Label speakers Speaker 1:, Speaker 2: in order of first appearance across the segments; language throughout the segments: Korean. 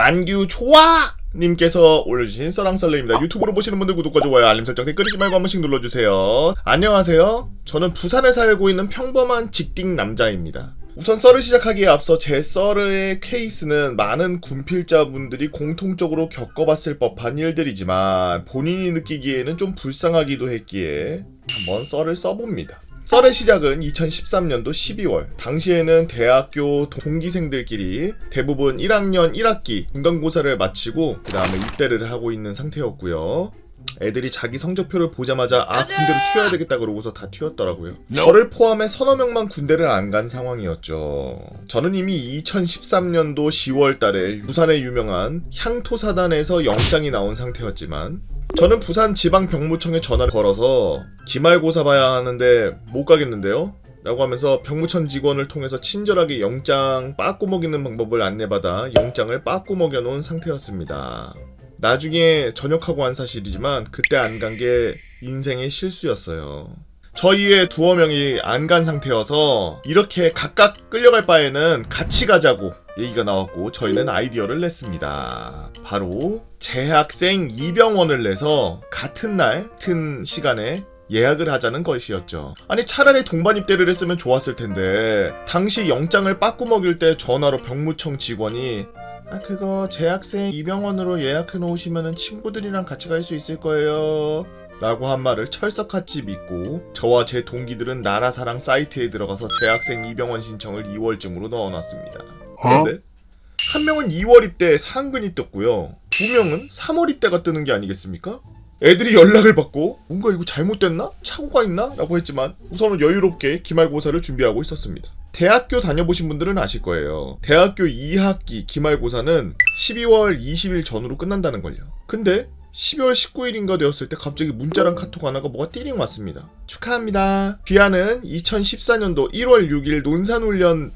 Speaker 1: 만규 좋아! 님께서 올려주신 썰랑썰레입니다. 유튜브로 보시는 분들 구독과 좋아요, 알림 설정, 댓글 잊지 말고 한 번씩 눌러주세요. 안녕하세요. 저는 부산에 살고 있는 평범한 직딩 남자입니다. 우선 썰을 시작하기에 앞서 제 썰의 케이스는 많은 군필자분들이 공통적으로 겪어봤을 법한 일들이지만 본인이 느끼기에는 좀 불쌍하기도 했기에 한번 썰을 써봅니다. 썰의 시작은 2013년도 12월. 당시에는 대학교 동기생들끼리 대부분 1학년 1학기 중간고사를 마치고 그 다음에 입대를 하고 있는 상태였고요. 애들이 자기 성적표를 보자마자 군대로 튀어야 되겠다 그러고서 다 튀었더라고요. 저를 포함해 서너 명만 군대를 안 간 상황이었죠. 저는 이미 2013년도 10월 달에 부산의 유명한 향토사단에서 영장이 나온 상태였지만 저는 부산 지방병무청에 전화를 걸어서 기말고사 봐야 하는데 못 가겠는데요? 라고 하면서 병무청 직원을 통해서 친절하게 영장 빠꾸 먹이는 방법을 안내받아 영장을 빠꾸 먹여놓은 상태였습니다. 나중에 전역하고 한 사실이지만 그때 안 간 게 인생의 실수였어요. 저 이외에 두어 명이 안 간 상태여서 이렇게 각각 끌려갈 바에는 같이 가자고 얘기가 나왔고 저희는 아이디어를 냈습니다. 바로 재학생 입영원을 내서 같은 날, 같은 시간에 예약을 하자는 것이었죠. 아니 차라리 동반 입대를 했으면 좋았을 텐데 당시 영장을 빠꾸 먹일 때 전화로 병무청 직원이 그거 재학생 입영원으로 예약해 놓으시면 친구들이랑 같이 갈 수 있을 거예요 라고 한 말을 철석같이 믿고 저와 제 동기들은 나라사랑 사이트에 들어가서 재학생 입영원 신청을 2월쯤으로 넣어놨습니다. 그런데 한 명은 2월 입대에 상근이 떴고요. 두 명은 3월 입대가 뜨는 게 아니겠습니까? 애들이 연락을 받고 뭔가 이거 잘못됐나? 착오가 있나? 라고 했지만 우선은 여유롭게 기말고사를 준비하고 있었습니다. 대학교 다녀보신 분들은 아실 거예요. 대학교 2학기 기말고사는 12월 20일 전후로 끝난다는 걸요. 근데 12월 19일인가 되었을 때 갑자기 문자랑 카톡 하나가 뭐가 띠링 왔습니다. 축하합니다. 귀하는 2014년도 1월 6일 논산훈련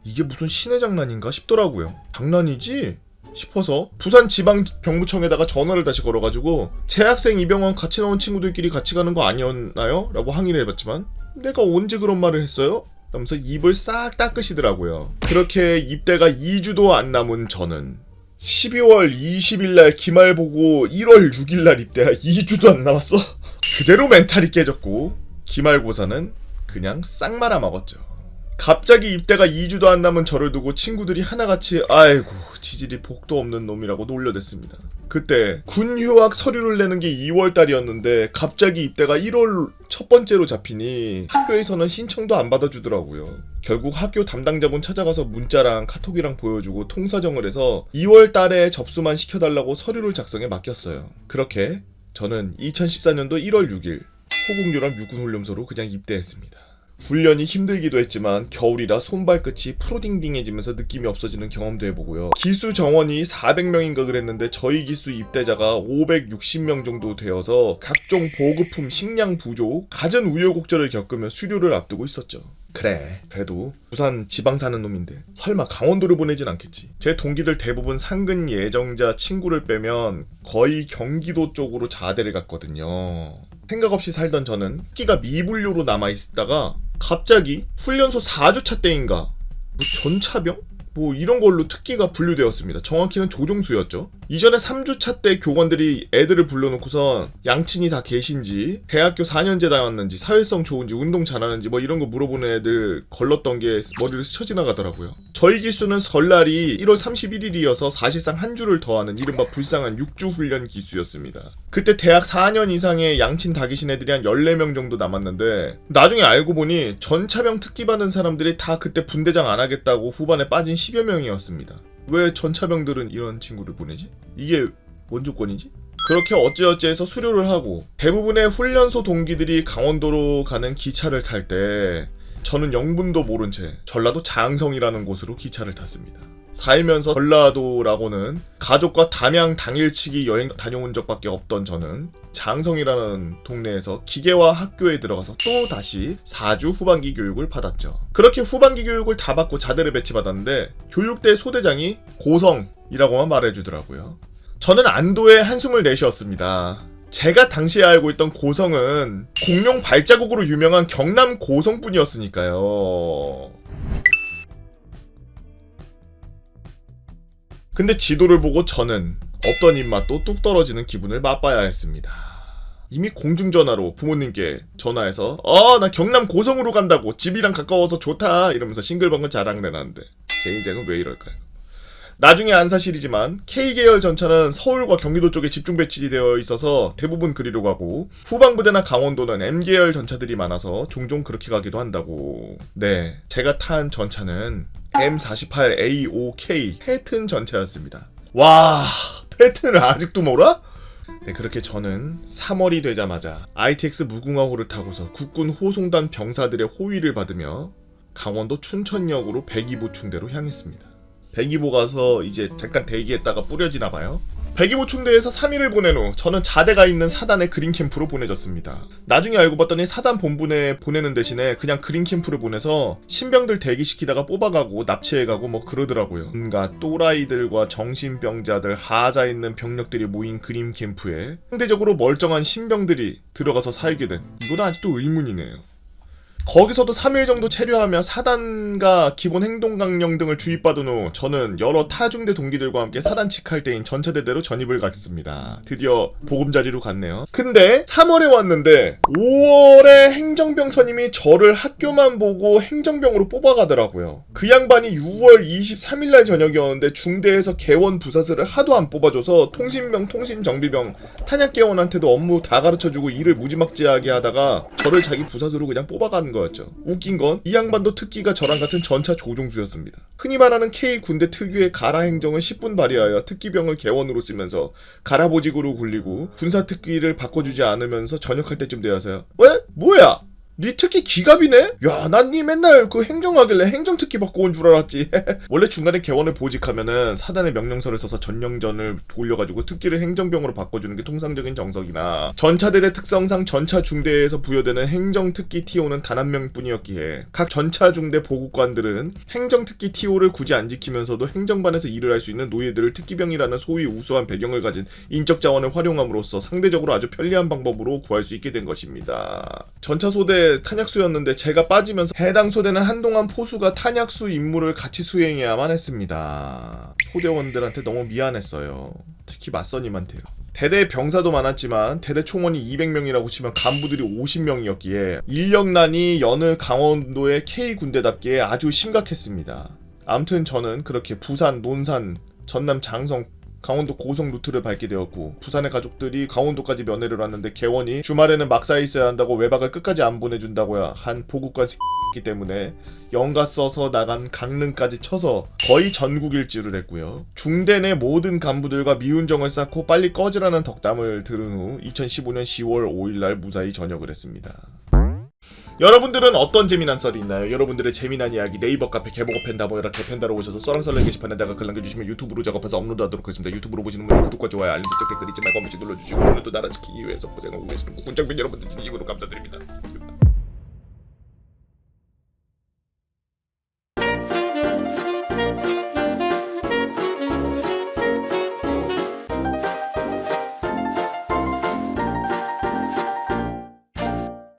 Speaker 1: 이게 무슨 신의 장난인가 싶더라고요. 장난이지? 싶어서 부산 지방병무청에다가 전화를 다시 걸어가지고 재학생 입영원 같이 나온 친구들끼리 같이 가는 거 아니었나요? 라고 항의를 해봤지만 내가 언제 그런 말을 했어요? 하면서 입을 싹 닦으시더라고요. 그렇게 입대가 2주도 안 남은 저는 12월 20일날 기말 보고 1월 6일날 입대야 2주도 안 남았어? 그대로 멘탈이 깨졌고 기말고사는 그냥 싹 말아먹었죠. 갑자기 입대가 2주도 안 남은 저를 두고 친구들이 하나같이 아이고 지질이 복도 없는 놈이라고 놀려댔습니다. 그때 군휴학 서류를 내는 게 2월달이었는데 갑자기 입대가 1월 첫 번째로 잡히니 학교에서는 신청도 안 받아주더라고요. 결국 학교 담당자분 찾아가서 문자랑 카톡이랑 보여주고 통사정을 해서 2월달에 접수만 시켜달라고 서류를 작성해 맡겼어요. 그렇게 저는 2014년도 1월 6일 호국요람 육군훈련소로 그냥 입대했습니다. 훈련이 힘들기도 했지만 겨울이라 손발끝이 푸르딩딩해지면서 느낌이 없어지는 경험도 해보고요. 기수 정원이 400명인가 그랬는데 저희 기수 입대자가 560명 정도 되어서 각종 보급품 식량 부족, 갖은 우여곡절을 겪으며 수료를 앞두고 있었죠. 그래도 부산 지방 사는 놈인데 설마 강원도를 보내진 않겠지. 제 동기들 대부분 상근 예정자 친구를 빼면 거의 경기도 쪽으로 자대를 갔거든요. 생각 없이 살던 저는 끼가 미분류로 남아있다가 갑자기 훈련소 4주차 때인가 전차병? 이런 걸로 특기가 분류되었습니다. 정확히는 조종수였죠. 이전에 3주차 때 교관들이 애들을 불러놓고선 양친이 다 계신지 대학교 4년제 다녔는지 사회성 좋은지 운동 잘하는지 이런 거 물어보는 애들 걸렀던 게 머리를 스쳐 지나가더라고요. 저희 기수는 설날이 1월 31일이어서 사실상 한 주를 더하는 이른바 불쌍한 6주 훈련 기수였습니다. 그때 대학 4년 이상의 양친 다 계신 애들이 한 14명 정도 남았는데 나중에 알고 보니 전차병 특기 받은 사람들이 다 그때 분대장 안 하겠다고 후반에 빠진 10여 명이었습니다. 왜 전차병들은 이런 친구를 보내지? 이게 뭔 조건이지? 그렇게 어찌어찌 해서 수료를 하고 대부분의 훈련소 동기들이 강원도로 가는 기차를 탈 때 저는 영분도 모른 채 전라도 장성이라는 곳으로 기차를 탔습니다. 살면서 전라도라고는 가족과 담양 당일치기 여행 다녀온 적밖에 없던 저는 장성이라는 동네에서 기계화 학교에 들어가서 또 다시 4주 후반기 교육을 받았죠. 그렇게 후반기 교육을 다 받고 자대를 배치받았는데 교육대 소대장이 고성이라고만 말해주더라고요. 저는 안도의 한숨을 내쉬었습니다. 제가 당시에 알고 있던 고성은 공룡 발자국으로 유명한 경남 고성뿐이었으니까요. 근데 지도를 보고 저는 없던 입맛도 뚝 떨어지는 기분을 맛봐야 했습니다. 이미 공중전화로 부모님께 전화해서 나 경남 고성으로 간다고, 집이랑 가까워서 좋다 이러면서 싱글벙글 자랑을 해놨는데 제 인생은 왜 이럴까요? 나중에 안 사실이지만 K계열 전차는 서울과 경기도 쪽에 집중 배치되어 있어서 대부분 그리로 가고, 후방부대나 강원도는 M계열 전차들이 많아서 종종 그렇게 가기도 한다고. 네, 제가 탄 전차는 M48A5K 패튼 전차였습니다. 와, 패튼을 아직도 몰라? 네, 그렇게 저는 3월이 되자마자 ITX 무궁화호를 타고서 국군 호송단 병사들의 호위를 받으며 강원도 춘천역으로 백이보 충대로 향했습니다. 백이보 가서 이제 잠깐 대기했다가 뿌려지나봐요. 백이보 충대에서 3일을 보낸 후 저는 자대가 있는 사단의 그린 캠프로 보내졌습니다. 나중에 알고 봤더니 사단 본부에 보내는 대신에 그냥 그린 캠프를 보내서 신병들 대기시키다가 뽑아가고 납치해가고 뭐 그러더라고요. 온갖 또라이들과 정신병자들, 하자 있는 병력들이 모인 그린 캠프에 상대적으로 멀쩡한 신병들이 들어가서 살게 된, 이건 아직도 의문이네요. 거기서도 3일 정도 체류하며 사단과 기본 행동강령 등을 주입받은 후 저는 여러 타중대 동기들과 함께 사단 직할 때인 전차대대로 전입을 가겠습니다. 드디어 보금자리로 갔네요. 근데 3월에 왔는데 5월에 행정병 선임이 저를 학교만 보고 행정병으로 뽑아가더라고요. 그 양반이 6월 23일날 저녁이었는데 중대에서 개원 부사슬을 하도 안 뽑아줘서 통신병, 통신정비병, 탄약개원한테도 업무 다 가르쳐주고 일을 무지막지하게 하다가 저를 자기 부사수로 그냥 뽑아가는 거였죠. 웃긴 건 이 양반도 특기가 저랑 같은 전차 조종수였습니다. 흔히 말하는 K 군대 특유의 가라 행정을 10분 발휘하여 특기병을 개원으로 쓰면서 가라보직으로 굴리고 군사 특기를 바꿔주지 않으면서 전역할 때쯤 되어서요. 왜? 뭐야? 니 특기 기갑이네? 야, 난 니 맨날 그 행정하길래 행정특기 받고 온 줄 알았지. 원래 중간에 개원을 보직하면은 사단의 명령서를 써서 전령전을 돌려가지고 특기를 행정병으로 바꿔주는 게 통상적인 정석이나, 전차대대 특성상 전차 중대에서 부여되는 행정특기 TO는 단 한 명뿐이었기에 각 전차 중대 보국관들은 행정특기 TO를 굳이 안 지키면서도 행정반에서 일을 할 수 있는 노예들을 특기병이라는 소위 우수한 배경을 가진 인적 자원을 활용함으로써 상대적으로 아주 편리한 방법으로 구할 수 있게 된 것입니다. 전차 소대 탄약수였는데 제가 빠지면서 해당 소대는 한동안 포수가 탄약수 임무를 같이 수행해야만 했습니다. 소대원들한테 너무 미안했어요. 특히 맞선임한테요. 대대 병사도 많았지만 대대 총원이 200명이라고 치면 간부들이 50명이었기에 인력난이 여느 강원도의 K군대답게 아주 심각했습니다. 암튼 저는 그렇게 부산, 논산, 전남 장성, 강원도 고성 루트를 밟게 되었고, 부산의 가족들이 강원도까지 면회를 왔는데 개원이 주말에는 막사에 있어야 한다고 외박을 끝까지 안 보내준다고야 한 보국관 새끼 때문에 연가 써서 나간 강릉까지 쳐서 거의 전국 일주를 했고요. 중대 내 모든 간부들과 미운정을 쌓고 빨리 꺼지라는 덕담을 들은 후 2015년 10월 5일날 무사히 전역을 했습니다. 여러분들은 어떤 재미난 썰이 있나요? 여러분들의 재미난 이야기 네이버 카페 개보고 팬다 모여라 개팬다로 오셔서 썰렁썰렁 게시판에다가 글 남겨주시면 유튜브로 작업해서 업로드하도록 하겠습니다. 유튜브로 보시는 분들 구독과 좋아요, 알림 설정, 댓글 잊지 말고 한 번씩 눌러주시고, 오늘도 나라 지키기 위해서 고생하고 계시는 군장병 여러분들 진심으로 감사드립니다.